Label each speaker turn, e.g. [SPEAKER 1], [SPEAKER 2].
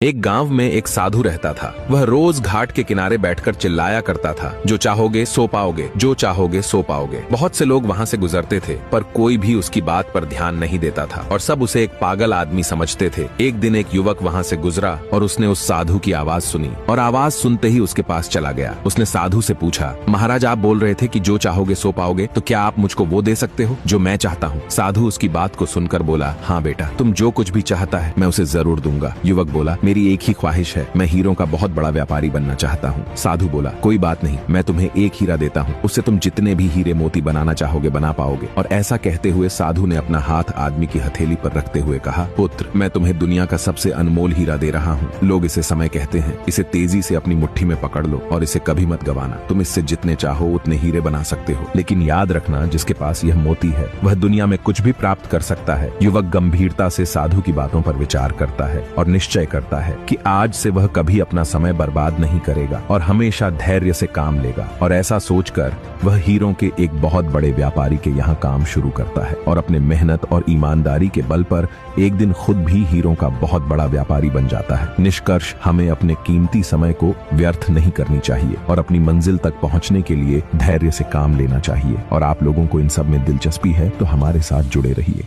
[SPEAKER 1] एक गांव में एक साधु रहता था। वह रोज घाट के किनारे बैठकर चिल्लाया करता था, जो चाहोगे सो पाओगे, जो चाहोगे सो पाओगे। बहुत से लोग वहां से गुजरते थे, पर कोई भी उसकी बात पर ध्यान नहीं देता था और सब उसे एक पागल आदमी समझते थे। एक दिन एक युवक वहां से गुजरा और उसने उस साधु की आवाज सुनी और आवाज सुनते ही उसके पास चला गया। उसने साधु से पूछा, महाराज आप बोल रहे थे कि जो चाहोगे सो पाओगे, तो क्या आप मुझको वो दे सकते हो जो मैं चाहता हूँ? साधु उसकी बात को सुनकर बोला, हाँ बेटा, तुम जो कुछ भी चाहता है मैं उसे जरूर दूंगा। युवक बोला, मेरी एक ही ख्वाहिश है, मैं हीरों का बहुत बड़ा व्यापारी बनना चाहता हूँ। साधु बोला, कोई बात नहीं, मैं तुम्हें एक हीरा देता हूँ, उससे तुम जितने भी हीरे मोती बनाना चाहोगे बना पाओगे। और ऐसा कहते हुए साधु ने अपना हाथ आदमी की हथेली पर रखते हुए कहा, पुत्र, मैं तुम्हें दुनिया का सबसे अनमोल हीरा दे रहा हूँ। लोग इसे समय कहते हैं। इसे तेजी से अपनी मुट्ठी में पकड़ लो और इसे कभी मत गवाना। तुम इससे जितने चाहो उतने हीरे बना सकते हो, लेकिन याद रखना, जिसके पास यह मोती है वह दुनिया में कुछ भी प्राप्त कर सकता है। युवक गंभीरता से साधु की बातों पर विचार करता है और निश्चय करता है कि आज से वह कभी अपना समय बर्बाद नहीं करेगा और हमेशा धैर्य से काम लेगा। और ऐसा सोचकर वह हीरों के एक बहुत बड़े व्यापारी के यहाँ काम शुरू करता है और अपने मेहनत और ईमानदारी के बल पर एक दिन खुद भी हीरों का बहुत बड़ा व्यापारी बन जाता है। निष्कर्ष, हमें अपने कीमती समय को व्यर्थ नहीं करनी चाहिए और अपनी मंजिल तक पहुंचने के लिए धैर्य से काम लेना चाहिए। और आप लोगों को इन सब में दिलचस्पी है तो हमारे साथ जुड़े रहिए।